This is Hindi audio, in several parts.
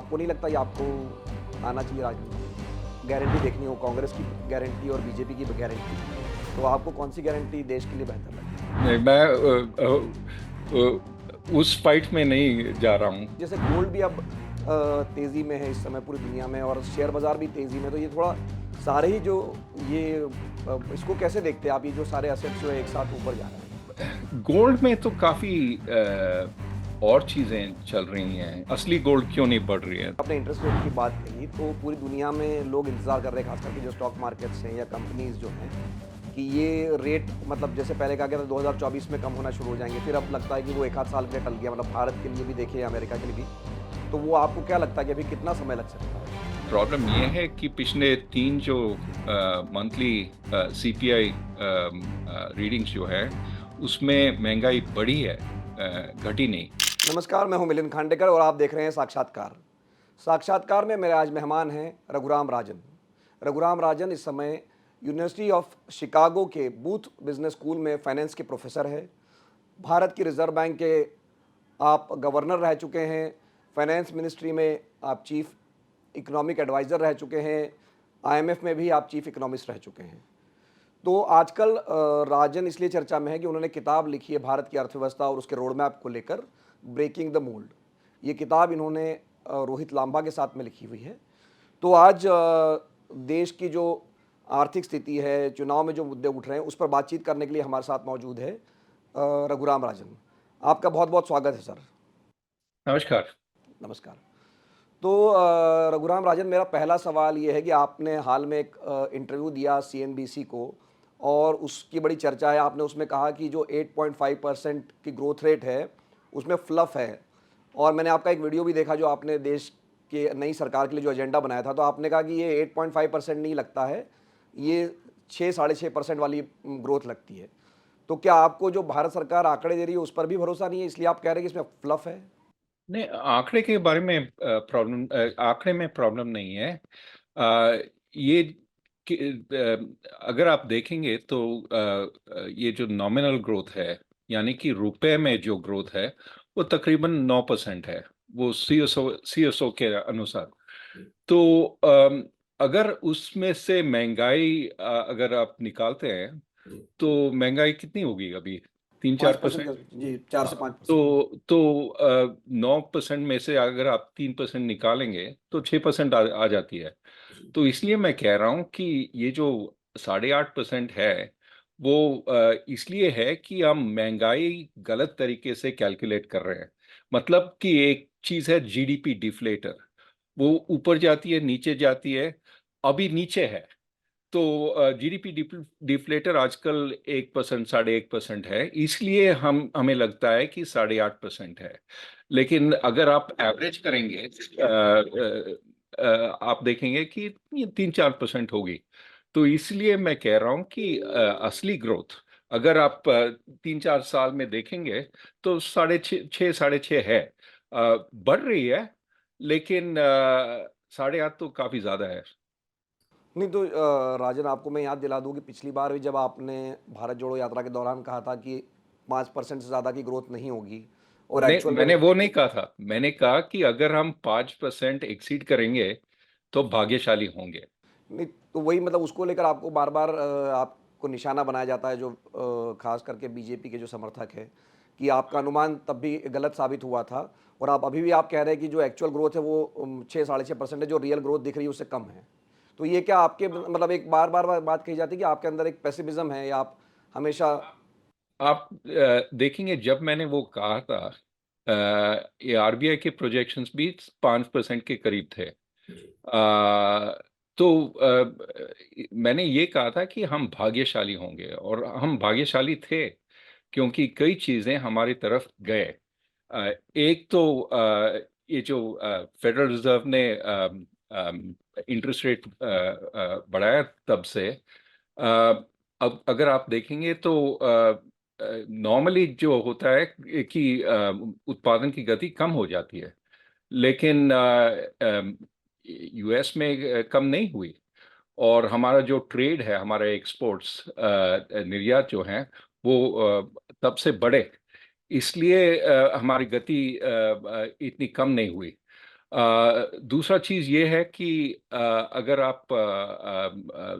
आपको नहीं लगता ये आपको आना चाहिए राजनीति? गारंटी देखनी हो, कांग्रेस की गारंटी और बीजेपी की गारंटी, तो आपको कौन सी गारंटी देश के लिए बेहतर लगती है? नहीं, मैं उस फाइट में नहीं जा रहा हूँ। जैसे गोल्ड भी अब तेजी में है इस समय पूरी दुनिया में, और शेयर बाजार भी तेजी में, तो ये थोड़ा सारे ही जो ये इसको कैसे देखते हैं आप, ये जो सारे एसेट्स जो है एक साथ ऊपर जा रहे हैं? गोल्ड में तो काफी और चीजें चल रही हैं। असली गोल्ड क्यों नहीं बढ़ रही है? आपने इंटरेस्ट रेट की बात कही, तो पूरी दुनिया में लोग इंतजार कर रहे हैं, खास करके जो स्टॉक मार्केट्स हैं या कंपनीज जो हैं, कि ये रेट मतलब जैसे पहले कहा गया था 2024 में कम होना शुरू हो जाएंगे, फिर अब लगता है कि वो एक आध साल के लिए टल गया, मतलब भारत के लिए भी देखें, अमेरिका के लिए भी। तो वो आपको क्या लगता है कि अभी कितना समय लग सकता है? प्रॉब्लम ये है कि पिछले 3 जो मंथली सीपीआई रीडिंग्स जो है उसमें महंगाई बढ़ी है, घटी नहीं। नमस्कार, मैं हूं मिलिंद खांडेकर और आप देख रहे हैं साक्षात्कार। साक्षात्कार में मेरे आज मेहमान हैं रघुराम राजन। रघुराम राजन इस समय यूनिवर्सिटी ऑफ शिकागो के बूथ बिजनेस स्कूल में फाइनेंस के प्रोफेसर है। भारत की रिजर्व बैंक के आप गवर्नर रह चुके हैं। फाइनेंस मिनिस्ट्री में आप चीफ इकोनॉमिक एडवाइज़र रह चुके हैं। आईएमएफ में भी आप चीफ इकोनॉमिस्ट रह चुके हैं। तो आजकल राजन इसलिए चर्चा में है कि उन्होंने किताब लिखी है भारत की अर्थव्यवस्था और उसके रोड मैप को लेकर, ब्रेकिंग द मोल्ड। ये किताब इन्होंने रोहित लांबा के साथ में लिखी हुई है। तो आज देश की जो आर्थिक स्थिति है, चुनाव में जो मुद्दे उठ रहे हैं, उस पर बातचीत करने के लिए हमारे साथ मौजूद है रघुराम राजन। आपका बहुत बहुत स्वागत है सर। नमस्कार। नमस्कार। तो रघुराम राजन, मेरा पहला सवाल ये है कि आपने हाल में एक इंटरव्यू दिया सीएनबीसी को, और उसकी बड़ी चर्चा है। आपने उसमें कहा कि जो 8.5% की ग्रोथ रेट है उसमें फ्लफ है। और मैंने आपका एक वीडियो भी देखा जो आपने देश के नई सरकार के लिए जो एजेंडा बनाया था, तो आपने कहा कि ये 8.5% नहीं लगता है, ये 6-6.5% वाली ग्रोथ लगती है। तो क्या आपको जो भारत सरकार आंकड़े दे रही है उस पर भी भरोसा नहीं है, इसलिए आप कह रहे हैं कि इसमें फ्लफ है? नहीं, आंकड़े के बारे में आंकड़े में प्रॉब्लम नहीं है। अ, ये अगर आप देखेंगे तो ये जो नॉमिनल ग्रोथ है, यानी कि रुपए में जो ग्रोथ है, वो तकरीबन 9% है, वो सीएसओ के अनुसार। तो अगर उसमें से महंगाई अगर आप निकालते हैं तो महंगाई कितनी होगी अभी? तीन चार 5% परसेंट जी, 4 से हाँ, 5%। तो 9% में से अगर आप 3% निकालेंगे तो 6% आ जाती है। तो इसलिए मैं कह रहा हूँ कि ये जो 8.5% है वो इसलिए है कि हम महंगाई गलत तरीके से कैलकुलेट कर रहे हैं। मतलब कि एक चीज है जीडीपी डिफ्लेटर, वो ऊपर जाती है नीचे जाती है, अभी नीचे है। तो जीडीपी डिफ्लेटर आजकल 1%, 1.5% है, इसलिए हमें लगता है कि 8.5% है। लेकिन अगर आप एवरेज करेंगे आप देखेंगे कि ये 3-4% होगी। तो इसलिए मैं कह रहा हूँ कि असली ग्रोथ अगर आप 3-4 साल में देखेंगे तो 6.5, 6.5 है। बढ़ रही है, लेकिन 8.5 तो काफी ज्यादा है। नहीं तो राजन, आपको मैं याद दिला दूं कि पिछली बार भी जब आपने भारत जोड़ो यात्रा के दौरान कहा था कि 5% से ज़्यादा की ग्रोथ नहीं होगी, और नहीं, एक्चुअल में मैंने वो नहीं कहा था। मैंने कहा कि अगर हम 5% एक्सीड करेंगे तो भाग्यशाली होंगे। नहीं, तो वही मतलब उसको लेकर आपको बार बार आपको निशाना बनाया जाता है, जो खास करके बीजेपी के जो समर्थक है, कि आपका अनुमान तब भी गलत साबित हुआ था, और आप अभी भी आप कह रहे हैं कि जो एक्चुअल ग्रोथ है वो 6-6.5% है, जो रियल ग्रोथ दिख रही है उससे कम है। तो ये क्या आपके मतलब एक बार बार बात कही जाती है कि आपके अंदर एक पेसिमिज्म है, या आप हमेशा? आप देखेंगे जब मैंने वो कहा था, ये आरबीआई के प्रोजेक्शंस भी 5% के करीब थे। तो मैंने ये कहा था कि हम भाग्यशाली होंगे, और हम भाग्यशाली थे क्योंकि कई चीजें हमारी तरफ गए। एक तो ये जो फेडरल रिजर्व ने इंटरेस्ट रेट बढ़ाया तब से, अब अगर आप देखेंगे तो नॉर्मली जो होता है कि उत्पादन की गति कम हो जाती है, लेकिन यूएस में कम नहीं हुई। और हमारा जो ट्रेड है, हमारा एक्सपोर्ट्स निर्यात जो है वो तब से बढ़े, इसलिए हमारी गति इतनी कम नहीं हुई। दूसरा चीज ये है कि अगर आप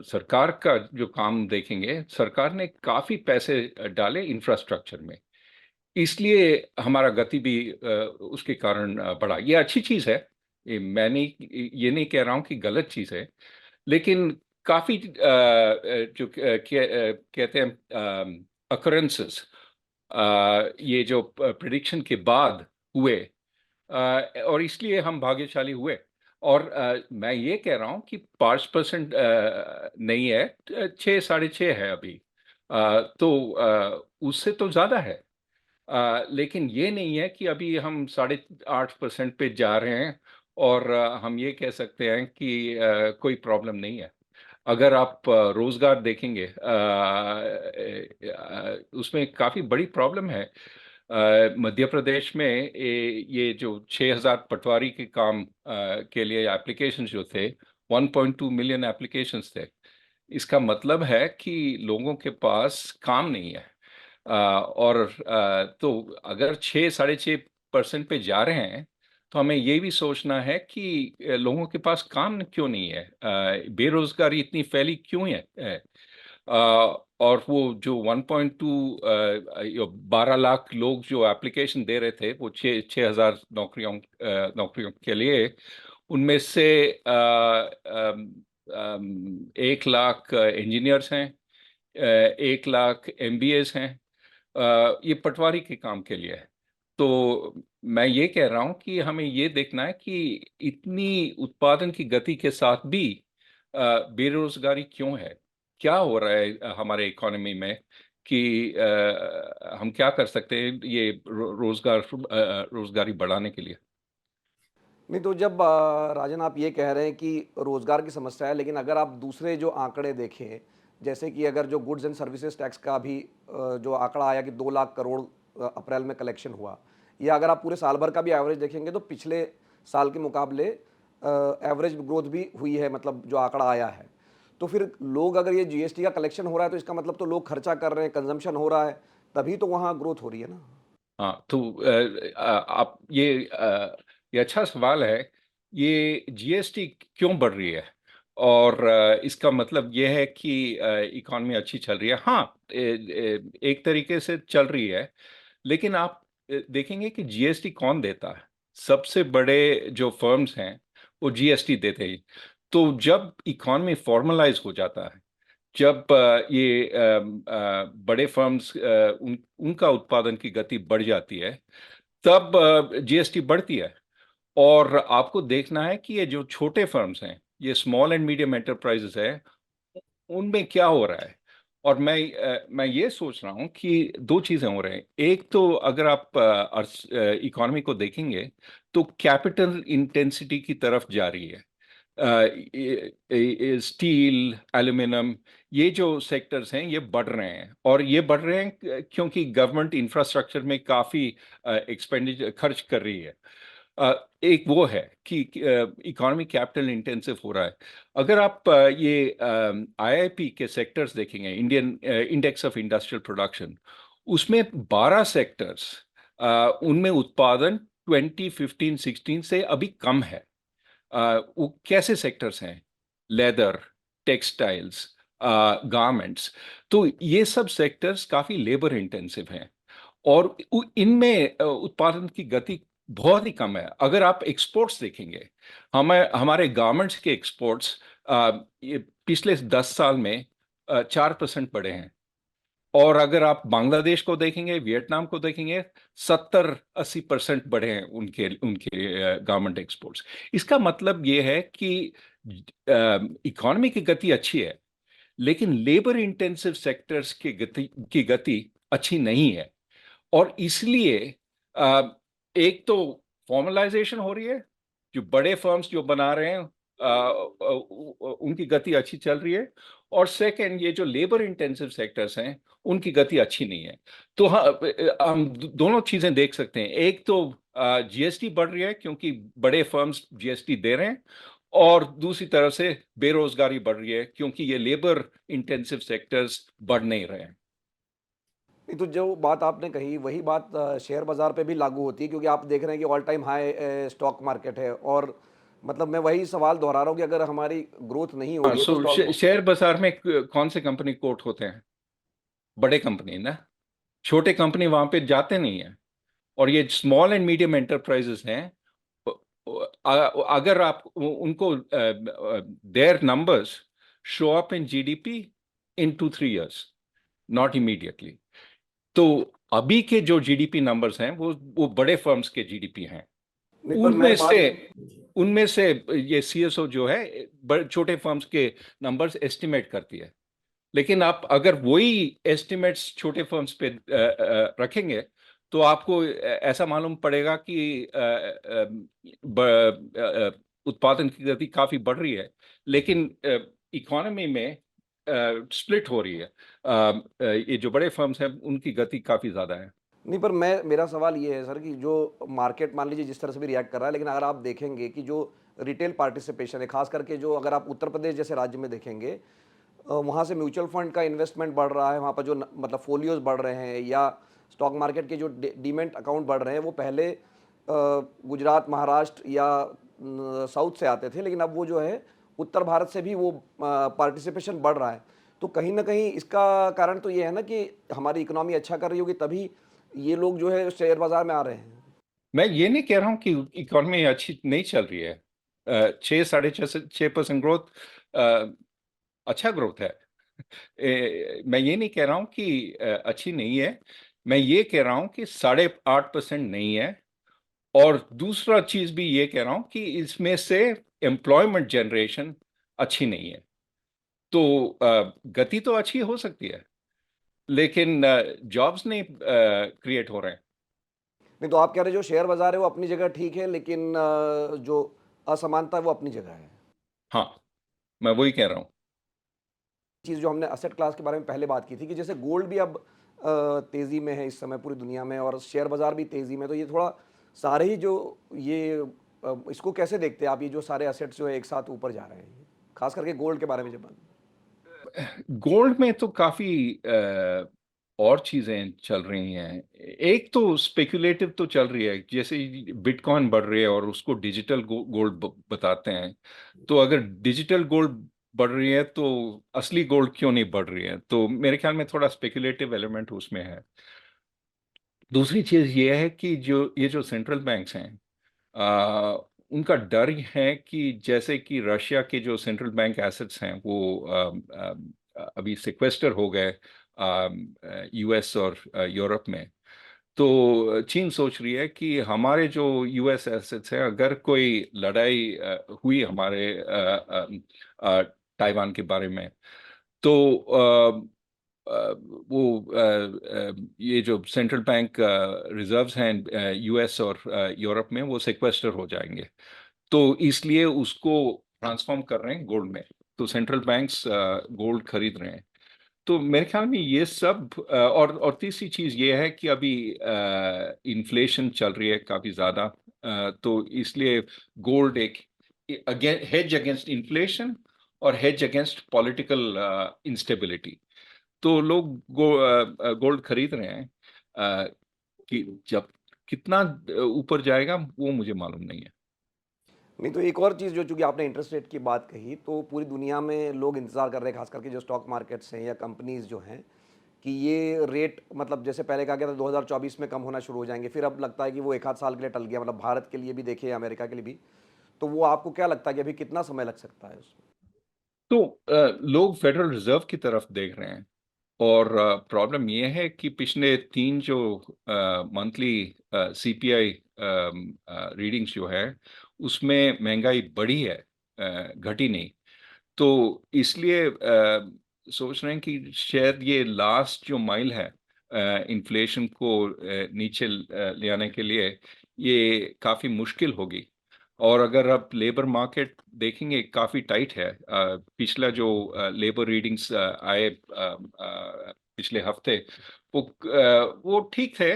सरकार का जो काम देखेंगे, सरकार ने काफी पैसे डाले इंफ्रास्ट्रक्चर में, इसलिए हमारा गति भी उसके कारण बढ़ा। ये अच्छी चीज है, ये नहीं कह रहा हूं कि गलत चीज है, लेकिन काफी जो कहते हैं अकरेंसेस, ये जो प्रिडिक्शन के बाद हुए, और इसलिए हम भाग्यशाली हुए। और मैं ये कह रहा हूं कि 5% नहीं है, 6, 6.5 है अभी। तो उससे तो ज्यादा है। लेकिन ये नहीं है कि अभी हम 8.5% पे जा रहे हैं और हम ये कह सकते हैं कि कोई प्रॉब्लम नहीं है। अगर आप रोजगार देखेंगे, उसमें काफी बड़ी प्रॉब्लम है। मध्य प्रदेश में ये जो 6,000 पटवारी के काम के लिए एप्लीकेशन जो थे, 1.2 मिलियन एप्लीकेशंस थे। इसका मतलब है कि लोगों के पास काम नहीं है। और तो अगर 6, 6.5% पे जा रहे हैं, तो हमें ये भी सोचना है कि लोगों के पास काम क्यों नहीं है, बेरोजगारी इतनी फैली क्यों है। और वो जो 1.2 12 लाख लोग जो एप्लीकेशन दे रहे थे, वो 6,000 नौकरियों के लिए, उनमें से 1 लाख इंजीनियर्स हैं, 1 लाख एमबीएस हैं। ये पटवारी के काम के लिए है। तो मैं ये कह रहा हूं कि हमें ये देखना है कि इतनी उत्पादन की गति के साथ भी बेरोजगारी क्यों है, क्या हो रहा है हमारे इकोनॉमी में, कि हम क्या कर सकते हैं ये रोजगारी बढ़ाने के लिए। नहीं, तो जब राजन आप ये कह रहे हैं कि रोज़गार की समस्या है, लेकिन अगर आप दूसरे जो आंकड़े देखें, जैसे कि अगर जो गुड्स एंड सर्विसेज टैक्स का भी जो आंकड़ा आया कि 2 लाख करोड़ अप्रैल में कलेक्शन हुआ, या अगर आप पूरे साल भर का भी एवरेज देखेंगे तो पिछले साल के मुकाबले एवरेज ग्रोथ भी हुई है, मतलब जो आंकड़ा आया है। तो फिर लोग, अगर ये जीएसटी का कलेक्शन हो रहा है तो इसका मतलब तो लोग खर्चा कर रहे हैं, कंजम्पशन हो रहा है, तभी तो वहाँ ग्रोथ हो रही है ना। हाँ, तो आप ये अच्छा सवाल है। ये जीएसटी क्यों बढ़ रही है, और इसका मतलब ये है कि इकॉनमी अच्छी चल रही है। हाँ, एक तरीके से चल रही है, लेकिन आप देखेंगे कि जीएसटी कौन देता है। सबसे बड़े जो फर्म्स हैं वो जीएसटी देते हैं। तो जब इकॉनमी फॉर्मलाइज हो जाता है, जब ये बड़े फर्म्स उनका उत्पादन की गति बढ़ जाती है, तब जीएसटी बढ़ती है। और आपको देखना है कि ये जो छोटे फर्म्स हैं, ये स्मॉल एंड मीडियम एंटरप्राइजेस है, उनमें क्या हो रहा है। और मैं ये सोच रहा हूँ कि दो चीजें हो रही हैं। एक तो अगर आप इकोनॉमी को देखेंगे, तो कैपिटल इंटेंसिटी की तरफ जा रही है। स्टील, एल्यूमिनियम, ये जो सेक्टर्स हैं ये बढ़ रहे हैं, और ये बढ़ रहे हैं क्योंकि गवर्नमेंट इंफ्रास्ट्रक्चर में काफी एक्सपेंडिचर खर्च कर रही है। एक वो है कि इकोनॉमी कैपिटल इंटेंसिव हो रहा है। अगर आप ये आईआईपी के सेक्टर्स देखेंगे, Indian index of industrial production, उसमें 12 सेक्टर्स, उनमें उत्पादन 2015-16 से अभी कम है। वो कैसे सेक्टर्स हैं? Leather, textiles, garments. तो ये सब सेक्टर्स काफी लेबर इंटेंसिव हैं, और इनमें उत्पादन की गति बहुत ही कम है। अगर आप एक्सपोर्ट्स देखेंगे, हमारे गारमेंट्स के एक्सपोर्ट्स ये पिछले 10 साल में 4% बढ़े हैं। और अगर आप बांग्लादेश को देखेंगे, वियतनाम को देखेंगे, 70-80% बढ़े हैं उनके उनके गारमेंट एक्सपोर्ट्स। इसका मतलब ये है कि इकोनॉमी की गति अच्छी है, लेकिन लेबर इंटेंसिव सेक्टर्स की गति अच्छी नहीं है। और इसलिए अ, एक तो फॉर्मलाइजेशन हो रही है, जो बड़े फर्म्स जो बना रहे हैं उनकी गति अच्छी चल रही है। और सेकंड, ये जो लेबर इंटेंसिव सेक्टर्स हैं उनकी गति अच्छी नहीं है। तो हाँ, हम दोनों चीजें देख सकते हैं। एक तो जीएसटी बढ़ रही है क्योंकि बड़े फर्म्स जीएसटी दे रहे हैं, और दूसरी तरफ से बेरोजगारी बढ़ रही है क्योंकि ये लेबर इंटेंसिव सेक्टर्स बढ़ नहीं रहे हैं। नहीं, तो जो बात आपने कही वही बात शेयर बाज़ार पे भी लागू होती है, क्योंकि आप देख रहे हैं कि all time high stock market है, और मतलब मैं वही सवाल दोहरा रहा हूँ कि अगर हमारी ग्रोथ नहीं हाँ, होगी तो सो स्टॉक। शेयर बाजार में कौन से कंपनी कोट होते हैं? बड़े कंपनी ना, छोटे कंपनी वहां पे जाते नहीं है। और ये स्मॉल एंड मीडियम एंटरप्राइजेस हैं, अगर आप उनको their numbers show up in GDP in 2-3 years, not immediately. तो अभी के जो जीडीपी नंबर्स हैं वो बड़े फर्म्स के जीडीपी हैं। नहीं, पर उनमें मैं से बात। उनमें से ये सीएसओ जो है बड़े छोटे फर्म्स के नंबर्स एस्टिमेट करती है। लेकिन आप अगर वही एस्टिमेट्स छोटे फर्म्स पे रखेंगे तो आपको ऐसा मालूम पड़ेगा कि उत्पादन की गति काफी बढ़ रही है, लेकिन इकोनॉमी में स्प्लिट हो रही है। ये जो बड़े फर्म्स हैं उनकी गति काफी ज्यादा है। नहीं, पर मैं मेरा सवाल ये है सर कि जो मार्केट मान लीजिए जिस तरह से भी रिएक्ट कर रहा है, लेकिन अगर आप देखेंगे कि जो रिटेल पार्टिसिपेशन है, खास करके जो अगर आप उत्तर प्रदेश जैसे राज्य में देखेंगे, वहाँ से म्यूचुअल फंड का इन्वेस्टमेंट बढ़ रहा है, वहाँ पर जो मतलब फोलियोज बढ़ रहे हैं, या स्टॉक मार्केट के जो डीमेट अकाउंट बढ़ रहे हैं, वो पहले गुजरात, महाराष्ट्र या साउथ से आते थे, लेकिन अब वो जो है उत्तर भारत से भी वो पार्टिसिपेशन बढ़ रहा है। तो कहीं ना कहीं इसका कारण तो ये है ना कि हमारी इकोनॉमी अच्छा कर रही होगी, तभी ये लोग जो है शेयर बाजार में आ रहे हैं। मैं ये नहीं कह रहा हूँ कि इकोनॉमी अच्छी नहीं चल रही है। 6-6.5% ग्रोथ अच्छा ग्रोथ है। मैं ये नहीं कह रहा हूँ कि अच्छी नहीं है। मैं ये कह रहा हूँ कि 8.5% नहीं है। और दूसरा चीज भी ये कह रहा हूँ कि इसमें से एम्प्लॉयमेंट जनरेशन अच्छी नहीं है। तो गति तो अच्छी हो सकती है, लेकिन जॉब्स नहीं क्रिएट हो रहे हैं। नहीं, तो आप कह रहे हैं जो शेयर बाजार है वो अपनी जगह ठीक है, लेकिन जो असमानता है वो अपनी जगह है। हाँ, मैं वही कह रहा हूँ। चीज़ जो हमने असेट क्लास के बारे में पहले बात की थी कि जैसे गोल्ड भी अब तेज़ी में है इस समय पूरी दुनिया में, और शेयर बाजार भी तेज़ी में, तो ये थोड़ा सारे ही जो ये इसको कैसे देखते हैं आप, ये जो सारे असेट्स जो है एक साथ ऊपर जा रहे हैं, खास करके गोल्ड के बारे में जब बात। गोल्ड में तो काफी और चीजें चल रही हैं। एक तो स्पेकुलेटिव तो चल रही है, जैसे बिटकॉइन बढ़ रही है और उसको डिजिटल गोल्ड बताते हैं। तो अगर डिजिटल गोल्ड बढ़ रही है तो असली गोल्ड क्यों नहीं बढ़ रही है? तो मेरे ख्याल में थोड़ा स्पेकुलेटिव एलिमेंट उसमें है। दूसरी चीज ये है कि जो सेंट्रल बैंक्स हैं, आ, उनका डर है कि जैसे कि रशिया के जो सेंट्रल बैंक एसेट्स हैं वो अभी सिक्वेस्टर हो गए यूएस और यूरोप में। तो चीन सोच रही है कि हमारे जो यूएस एसेट्स हैं, अगर कोई लड़ाई हुई हमारे ताइवान के बारे में, तो ये जो सेंट्रल बैंक रिजर्व्स हैं यूएस और यूरोप में, वो सिक्वेस्टर हो जाएंगे। तो इसलिए उसको ट्रांसफॉर्म कर रहे हैं गोल्ड में। तो सेंट्रल बैंक्स गोल्ड खरीद रहे हैं। तो मेरे ख्याल में ये सब और तीसरी चीज ये है कि अभी इन्फ्लेशन चल रही है काफी ज्यादा। तो इसलिए गोल्ड एक हेज अगेंस्ट इन्फ्लेशन और हेज अगेंस्ट पॉलिटिकल इंस्टेबिलिटी। तो लोग गोल्ड खरीद रहे हैं। कि जब कितना ऊपर जाएगा वो मुझे मालूम नहीं है। नहीं, तो एक और चीज़ जो, चूंकि आपने इंटरेस्ट रेट की बात कही, तो पूरी दुनिया में लोग इंतजार कर रहे हैं, खास करके जो स्टॉक मार्केट्स हैं या कंपनीज जो हैं, कि ये रेट मतलब जैसे पहले कहा गया था 2024 में कम होना शुरू हो जाएंगे, फिर अब लगता है कि वो एक आध साल के लिए टल गया, मतलब भारत के लिए भी देखे, अमेरिका के लिए भी। तो वो आपको क्या लगता है कि अभी कितना समय लग सकता है उसमें? तो लोग फेडरल रिजर्व की तरफ देख रहे हैं। और प्रॉब्लम ये है कि पिछले 3 जो मंथली सीपीआई रीडिंग्स जो है, उसमें महंगाई बढ़ी है, घटी नहीं। तो इसलिए सोच रहे हैं कि शायद ये लास्ट जो माइल है इन्फ्लेशन को नीचे ले आने के लिए, ये काफी मुश्किल होगी। और अगर आप लेबर मार्केट देखेंगे, काफी टाइट है। पिछला जो लेबर रीडिंग्स आए पिछले हफ्ते, वो ठीक थे।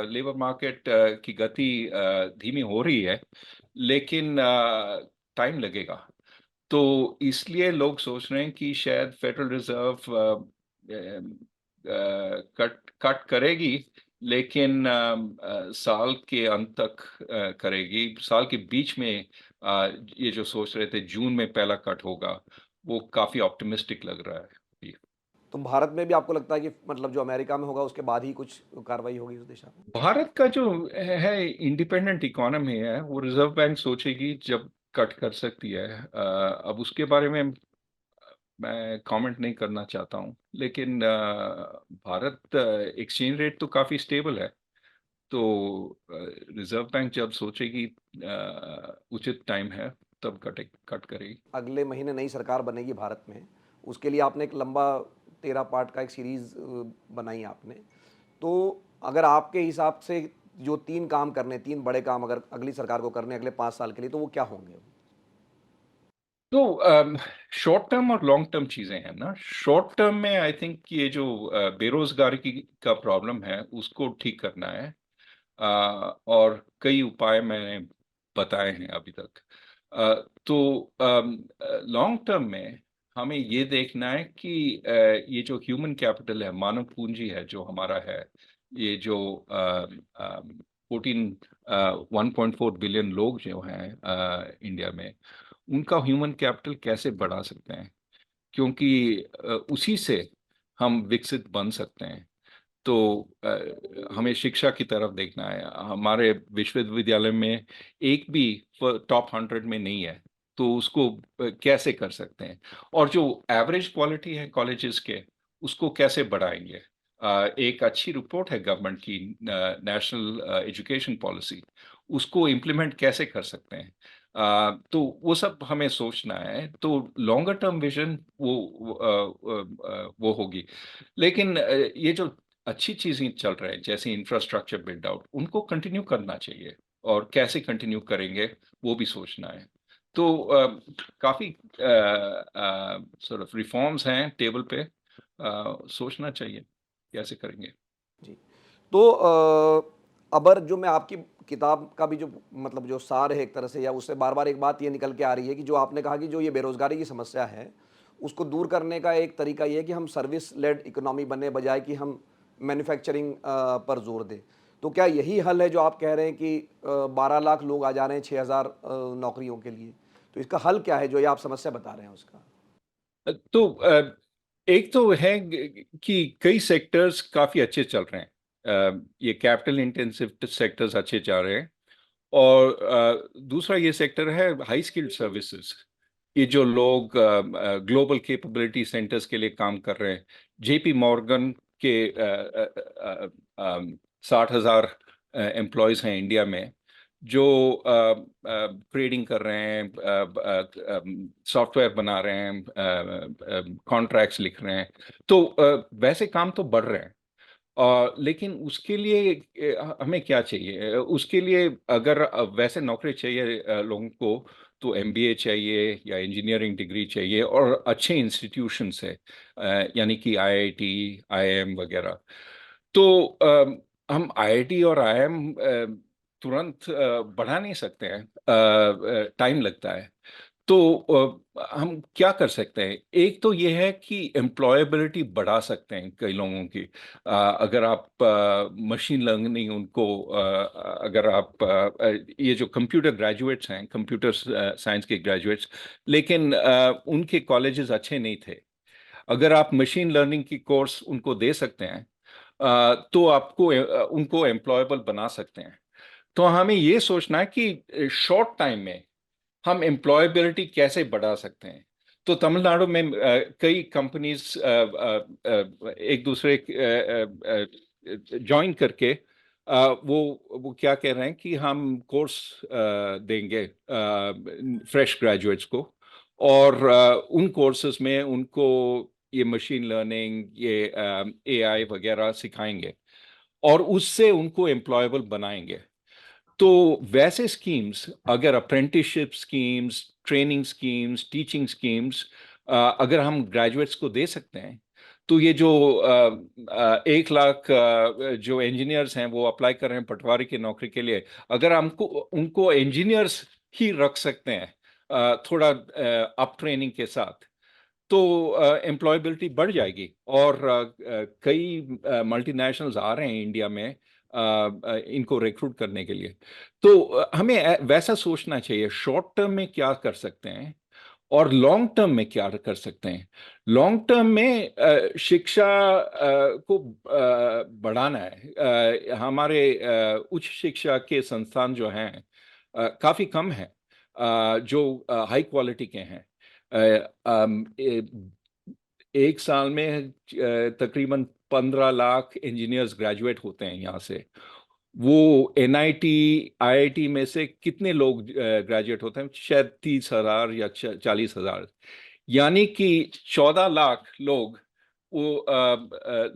लेबर मार्केट की गति धीमी हो रही है, लेकिन टाइम लगेगा। तो इसलिए लोग सोच रहे हैं कि शायद फेडरल रिजर्व कट करेगी, लेकिन साल के अंत तक करेगी। साल के बीच में ये जो सोच रहे थे जून में पहला कट होगा, वो काफी ऑप्टिमिस्टिक लग रहा है अभी। तो भारत में भी आपको लगता है कि मतलब जो अमेरिका में होगा उसके बाद ही कुछ कार्रवाई होगी उस दिशा में? भारत का जो है इंडिपेंडेंट इकोनॉमी है, वो रिजर्व बैंक सोचेगी जब कट कर सकती है। अब उसके बारे में मैं कमेंट नहीं करना चाहता हूँ, लेकिन भारत एक्सचेंज रेट तो काफी स्टेबल है। तो रिजर्व बैंक जब सोचेगी उचित टाइम है, तब कट करेगी। अगले महीने नई सरकार बनेगी भारत में, उसके लिए आपने एक लंबा 13 पार्ट का एक सीरीज बनाई आपने। तो अगर आपके हिसाब से जो 3 काम करने, 3 बड़े काम अगर अगली सरकार को करने अगले 5 साल के लिए, तो वो क्या होंगे? तो शॉर्ट टर्म और लॉन्ग टर्म चीजें हैं ना। शॉर्ट टर्म में आई थिंक ये जो बेरोजगारी का प्रॉब्लम है, उसको ठीक करना है। और कई उपाय मैंने बताए हैं अभी तक। तो लॉन्ग टर्म में हमें ये देखना है कि ये जो ह्यूमन कैपिटल है, मानव पूंजी है जो हमारा है, ये जो 1.4 बिलियन लोग जो हैं इंडिया में, उनका ह्यूमन कैपिटल कैसे बढ़ा सकते हैं, क्योंकि उसी से हम विकसित बन सकते हैं। तो हमें शिक्षा की तरफ देखना है। हमारे विश्वविद्यालय में एक भी टॉप 100 में नहीं है, तो उसको कैसे कर सकते हैं। और जो एवरेज क्वालिटी है कॉलेजेस के, उसको कैसे बढ़ाएंगे। एक अच्छी रिपोर्ट है गवर्नमेंट की, नेशनल एजुकेशन पॉलिसी, उसको इम्प्लीमेंट कैसे कर सकते हैं। तो वो सब हमें सोचना है। तो लॉन्गर टर्म विजन वो होगी। लेकिन ये जो अच्छी चीजें चल रहे हैं जैसे इंफ्रास्ट्रक्चर बिल्ड आउट, उनको कंटिन्यू करना चाहिए, और कैसे कंटिन्यू करेंगे वो भी सोचना है। तो काफी सॉर्ट ऑफ रिफॉर्म्स हैं टेबल पे। सोचना चाहिए कैसे करेंगे। जी। तो अबर जो मैं आपकी किताब का भी जो मतलब जो सार है एक तरह से, या उससे बार-बार एक बात ये निकल के आ रही है कि जो आपने कहा कि जो ये बेरोज़गारी की समस्या है, उसको दूर करने का एक तरीका ये है कि हम सर्विस लेड इकोनॉमी बने, बजाय कि हम मैन्युफैक्चरिंग पर ज़ोर दें। तो क्या यही हल है जो आप कह रहे हैं कि 12 लाख लोग आ जा रहे हैं 6,000 नौकरियों के लिए? तो इसका हल क्या है जो ये आप समस्या बता रहे हैं उसका? तो एक तो है कि कई सेक्टर्स काफी अच्छे चल रहे हैं। ये कैपिटल इंटेंसिव सेक्टर्स अच्छे जा रहे हैं। और दूसरा ये सेक्टर है हाई स्किल्ड सर्विसेज। ये जो लोग ग्लोबल कैपेबिलिटी सेंटर्स के लिए काम कर रहे हैं, जेपी मॉर्गन के 60,000 एम्प्लॉयज हैं इंडिया में, जो ट्रेडिंग कर रहे हैं, सॉफ्टवेयर बना रहे हैं, कॉन्ट्रैक्ट्स लिख रहे हैं। तो वैसे काम तो बढ़ रहे हैं। लेकिन उसके लिए हमें क्या चाहिए। उसके लिए अगर वैसे नौकरी चाहिए लोगों को, तो एमबीए चाहिए या इंजीनियरिंग डिग्री चाहिए, और अच्छे इंस्टीट्यूशंस है, यानी कि आईआईटी, आईआईएम वगैरह। तो हम आईआईटी और आईआईएम तुरंत बढ़ा नहीं सकते हैं, टाइम लगता है। तो हम क्या कर सकते हैं। एक तो ये है कि एम्प्लॉयबिलिटी बढ़ा सकते हैं कई लोगों की। अगर आप मशीन लर्निंग उनको अगर आप ये जो कंप्यूटर ग्रेजुएट्स हैं, कंप्यूटर साइंस के ग्रेजुएट्स, लेकिन उनके कॉलेजेस अच्छे नहीं थे, अगर आप मशीन लर्निंग की कोर्स उनको दे सकते हैं, तो आपको उनको एम्प्लॉयबल बना सकते हैं। तो हमें ये सोचना है कि शॉर्ट टाइम में हम एम्प्लॉयबिलिटी कैसे बढ़ा सकते हैं। तो तमिलनाडु में कई कंपनीज एक दूसरे ज्वाइन करके वो क्या कह रहे हैं कि हम कोर्स देंगे फ्रेश ग्रेजुएट्स को, और उन कोर्सेज में उनको ये मशीन लर्निंग, ये एआई वगैरह सिखाएंगे, और उससे उनको एम्प्लॉयबल बनाएंगे। तो वैसे स्कीम्स, अगर apprenticeship schemes, training schemes, teaching schemes अगर हम ग्रेजुएट्स को दे सकते हैं, तो ये जो 1 लाख जो इंजीनियर्स हैं वो अप्लाई कर रहे हैं पटवारी की नौकरी के लिए, अगर हमको उनको इंजीनियर्स ही रख सकते हैं थोड़ा अप ट्रेनिंग के साथ, तो एम्प्लॉयबिलिटी बढ़ जाएगी। और कई मल्टीनेशनल्स आ रहे हैं इंडिया में इनको रिक्रूट करने के लिए। तो हमें वैसा सोचना चाहिए, शॉर्ट टर्म में क्या कर सकते हैं और लॉन्ग टर्म में क्या कर सकते हैं। लॉन्ग टर्म में शिक्षा को बढ़ाना है। हमारे उच्च शिक्षा के संस्थान जो हैं काफी कम हैं जो हाई क्वालिटी के हैं। एक साल में तकरीबन 15 लाख इंजीनियर्स ग्रेजुएट होते हैं यहाँ से। वो एनआईटी आईआईटी में से कितने लोग ग्रेजुएट होते हैं? शायद 30,000 या 40,000। यानी कि 14 लाख लोग वो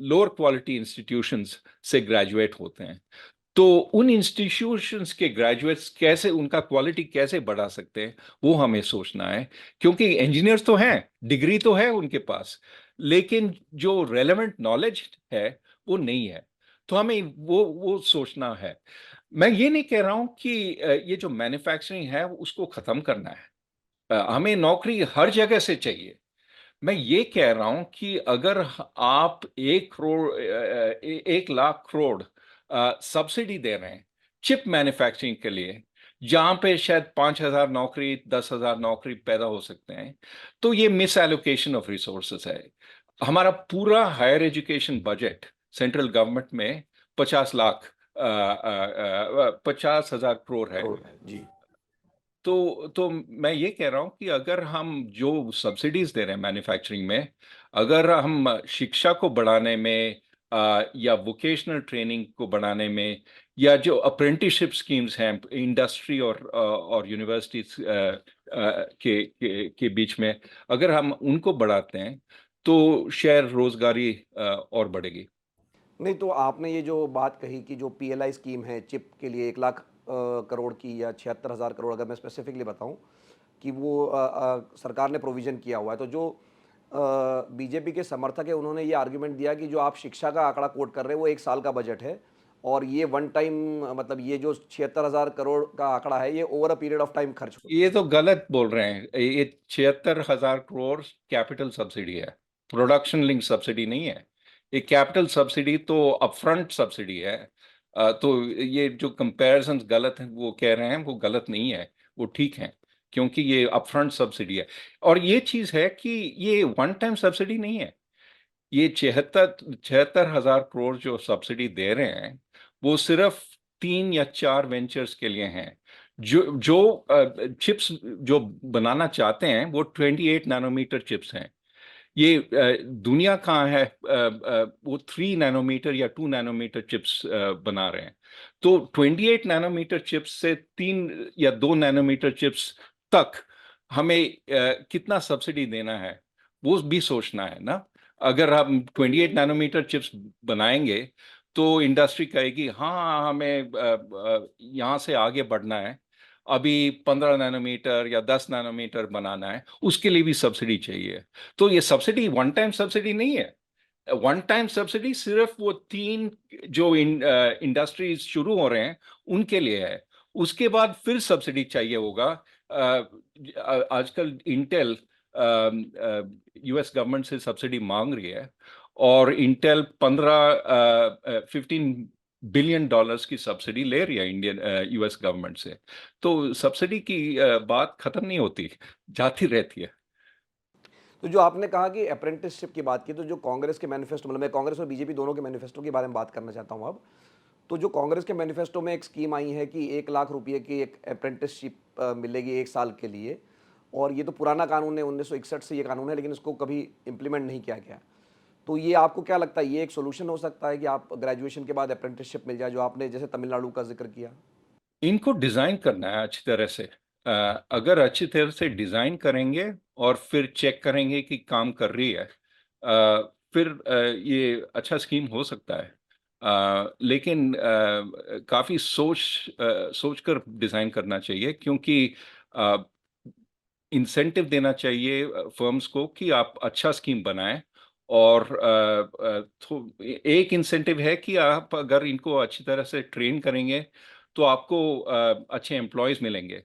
लोअर क्वालिटी इंस्टीट्यूशंस से ग्रेजुएट होते हैं। तो उन इंस्टीट्यूशंस के ग्रेजुएट्स कैसे, उनका क्वालिटी कैसे बढ़ा सकते हैं, वो हमें सोचना है। क्योंकि इंजीनियर्स तो हैं, डिग्री तो है उनके पास, लेकिन जो रेलेवेंट नॉलेज है वो नहीं है। तो हमें वो सोचना है। मैं ये नहीं कह रहा हूं कि ये जो मैन्युफैक्चरिंग है उसको खत्म करना है। हमें नौकरी हर जगह से चाहिए। मैं ये कह रहा हूं कि अगर आप 1 करोड़ 1 लाख करोड़ सब्सिडी दे रहे हैं चिप मैन्युफैक्चरिंग के लिए, जहां पे शायद 5,000 नौकरी 10,000 नौकरी पैदा हो सकते हैं, तो ये मिस एलोकेशन ऑफ रिसोर्सेस है। हमारा पूरा higher education budget central government में 50 लाख 50,000 करोड़ है। करोड़ है जी। तो मैं ये कह रहा हूं कि अगर हम जो सब्सिडीज दे रहे हैं मैन्युफैक्चरिंग में, अगर हम शिक्षा को बढ़ाने में या वोकेशनल ट्रेनिंग को बढ़ाने में, या जो अप्रेंटिसशिप स्कीम्स हैं इंडस्ट्री और यूनिवर्सिटीज के बीच में, अगर हम उनको बढ़ाते हैं तो शायद रोजगारी और बढ़ेगी। नहीं, तो आपने ये जो बात कही कि जो पीएलआई स्कीम है चिप के लिए 1 लाख करोड़ की या 76,000 करोड़, अगर मैं स्पेसिफिकली बताऊं कि वो सरकार ने प्रोविज़न किया हुआ है, तो जो बीजेपी के समर्थक है उन्होंने ये आर्ग्यूमेंट दिया कि जो आप शिक्षा का आंकड़ा कोट कर रहे हैं वो 1 साल का बजट है, और ये वन टाइम, मतलब ये जो 76,000 करोड़ का आंकड़ा है ये over a period of time खर्च हो। ये तो गलत बोल रहे हैं। ये 76,000 करोड़ कैपिटल सब्सिडी है, प्रोडक्शन लिंक सब्सिडी नहीं है। ये कैपिटल सब्सिडी तो अपफ्रंट सब्सिडी है। तो ये जो कंपैरिजन गलत है वो कह रहे हैं, वो गलत नहीं है, वो ठीक है। क्योंकि ये अपफ्रंट सब्सिडी है। और ये चीज है कि ये वन टाइम सब्सिडी नहीं है। ये 76,000 करोड़ जो सब्सिडी दे रहे हैं वो सिर्फ 3 या 4 वेंचर्स के लिए हैं। जो जो चिप्स जो बनाना चाहते हैं वो 28 नैनोमीटर चिप्स हैं। ये दुनिया कहाँ है? वो 3 नैनोमीटर या 2 नैनोमीटर चिप्स बना रहे हैं। तो 28 नैनोमीटर चिप्स से 3 या 2 नैनोमीटर चिप्स तक हमें कितना सब्सिडी देना है वो भी सोचना है ना। अगर हम 28 नैनोमीटर चिप्स बनाएंगे तो इंडस्ट्री कहेगी हाँ हमें यहाँ से आगे बढ़ना है, अभी 15 नैनोमीटर या 10 नैनोमीटर बनाना है, उसके लिए भी सब्सिडी चाहिए। तो ये सब्सिडी वन टाइम सब्सिडी नहीं है। वन टाइम सब्सिडी सिर्फ वो 3 जो इंडस्ट्रीज शुरू हो रहे हैं उनके लिए है। उसके बाद फिर सब्सिडी चाहिए होगा। आजकल इंटेल यूएस गवर्नमेंट से सब्सिडी मांग रही है, और इंटेल 15 बिलियन डॉलर्स की सब्सिडी ले रही है इंडियन यूएस गवर्नमेंट से। तो सब्सिडी की बात खत्म नहीं होती, जाती रहती है। तो जो आपने कहा कि अप्रेंटिसशिप की बात की, तो जो कांग्रेस के मैनिफेस्टो, मतलब मैं कांग्रेस और बीजेपी दोनों के मैनिफेस्टो के बारे में बात करना चाहता हूँ अब। तो जो कांग्रेस के मैनिफेस्टो में एक स्कीम आई है कि 1 लाख रुपये की एक अप्रेंटिसशिप मिलेगी 1 साल के लिए, और ये तो पुराना कानून है, 1961 से ये कानून है, लेकिन इसको कभी इम्प्लीमेंट नहीं किया गया। तो ये आपको क्या लगता है, ये एक सोल्यूशन हो सकता है कि आप ग्रेजुएशन के बाद अप्रेंटिसशिप मिल जाए, जो आपने जैसे तमिलनाडु का जिक्र किया? इनको डिजाइन करना है अच्छी तरह से। अगर अच्छी तरह से डिजाइन करेंगे और फिर चेक करेंगे कि काम कर रही है, फिर ये अच्छा स्कीम हो सकता है। लेकिन काफी सोच कर डिजाइन करना चाहिए, क्योंकि इंसेंटिव देना चाहिए फर्म्स को कि आप अच्छा स्कीम बनाएं। और एक इंसेंटिव है कि आप अगर इनको अच्छी तरह से ट्रेन करेंगे तो आपको अच्छे एम्प्लॉयज मिलेंगे,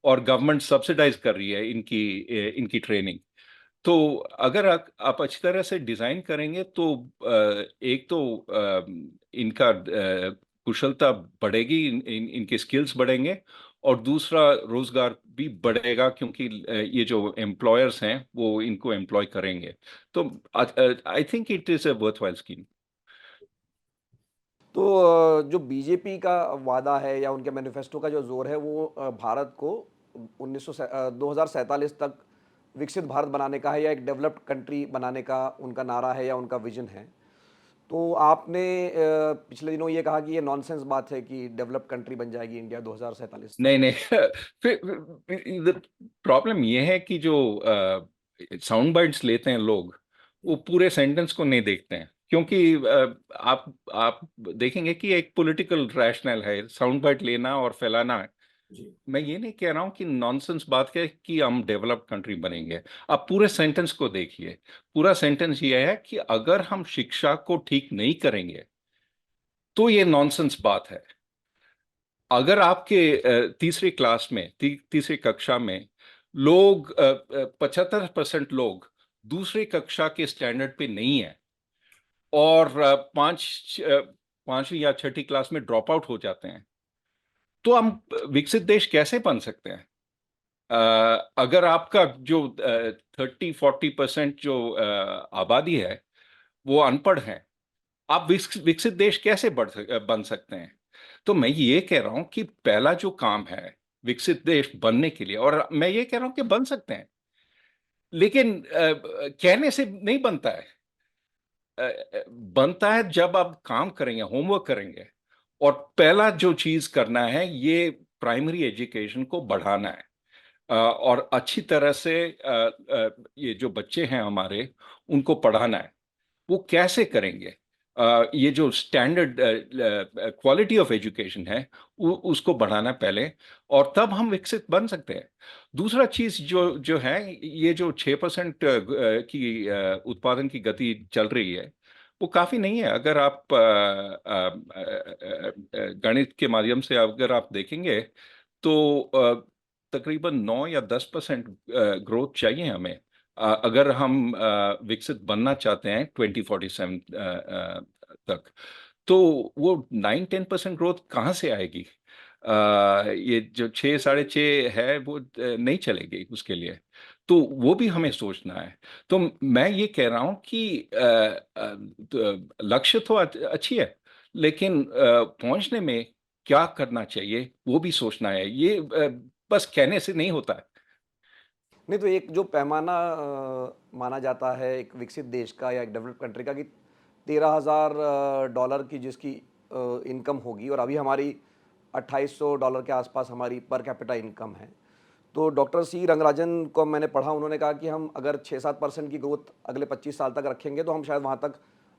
और गवर्नमेंट सब्सिडाइज कर रही है इनकी इनकी ट्रेनिंग। तो अगर आप अच्छी तरह से डिजाइन करेंगे तो एक तो इनका कुशलता बढ़ेगी, इनके स्किल्स बढ़ेंगे, और दूसरा रोजगार भी बढ़ेगा, क्योंकि ये जो एम्प्लॉयर्स हैं वो इनको एम्प्लॉय करेंगे। तो I think it is a worthwhile scheme. तो जो बीजेपी का वादा है या उनके मैनिफेस्टो का जो जोर है वो भारत को 2047 तक विकसित भारत बनाने का है या एक डेवलप्ड कंट्री बनाने का उनका नारा है या उनका विजन है। तो आपने पिछले दिनों ये कहा कि ये नॉनसेंस बात है कि डेवलप्ड कंट्री बन जाएगी इंडिया 2047 तक। नहीं नहीं फिर प्रॉब्लम ये है कि जो साउंड बाइट्स लेते हैं लोग, वो पूरे सेंटेंस को नहीं देखते हैं, क्योंकि आप देखेंगे कि एक पॉलिटिकल रैशनल है साउंड बाइट लेना और फैलाना है। जी। मैं ये नहीं कह रहा हूं कि नॉनसेंस बात है कि हम डेवलप्ड कंट्री बनेंगे। आप पूरे सेंटेंस को देखिए। पूरा सेंटेंस ये है कि अगर हम शिक्षा को ठीक नहीं करेंगे तो ये नॉनसेंस बात है। अगर आपके तीसरी क्लास में तीसरी कक्षा में लोग 75% लोग दूसरी कक्षा के स्टैंडर्ड पे नहीं है, और पांचवी या छठी क्लास में ड्रॉप आउट हो जाते हैं, तो हम विकसित देश कैसे बन सकते हैं? अगर आपका जो 30-40% जो आबादी है वो अनपढ़ है, आप विकसित देश कैसे बन सकते हैं? तो मैं ये कह रहा हूं कि पहला जो काम है विकसित देश बनने के लिए, और मैं ये कह रहा हूं कि बन सकते हैं, लेकिन कहने से नहीं बनता है। बनता है जब आप काम करेंगे, होमवर्क करेंगे। और पहला जो चीज करना है ये प्राइमरी एजुकेशन को बढ़ाना है। और अच्छी तरह से ये जो बच्चे हैं हमारे, उनको पढ़ाना है। वो कैसे करेंगे? ये जो स्टैंडर्ड क्वालिटी ऑफ एजुकेशन है उसको बढ़ाना पहले, और तब हम विकसित बन सकते हैं। दूसरा चीज जो जो है, ये जो 6% की उत्पादन की गति चल रही है, वो काफी नहीं है। अगर आप गणित के माध्यम से अगर आप देखेंगे तो तकरीबन 9 या 10% ग्रोथ चाहिए हमें, अगर हम विकसित बनना चाहते हैं 2047 तक। तो वो 9-10% ग्रोथ कहाँ से आएगी? ये जो 6-6.5 है वो नहीं चलेगी उसके लिए। तो वो भी हमें सोचना है। तो मैं ये कह रहा हूँ कि लक्ष्य तो अच्छी है, लेकिन पहुंचने में क्या करना चाहिए वो भी सोचना है। ये बस कहने से नहीं होता है। नहीं, तो एक जो पैमाना माना जाता है एक विकसित देश का या एक डेवलप्ड कंट्री का कि 13,000 डॉलर की जिसकी इनकम होगी, और अभी हमारी $2,800 के आसपास हमारी पर कैपिटा इनकम है। तो डॉक्टर सी रंगराजन को मैंने पढ़ा, उन्होंने कहा कि हम अगर 6-7% की ग्रोथ अगले 25 साल तक रखेंगे तो हम शायद वहाँ तक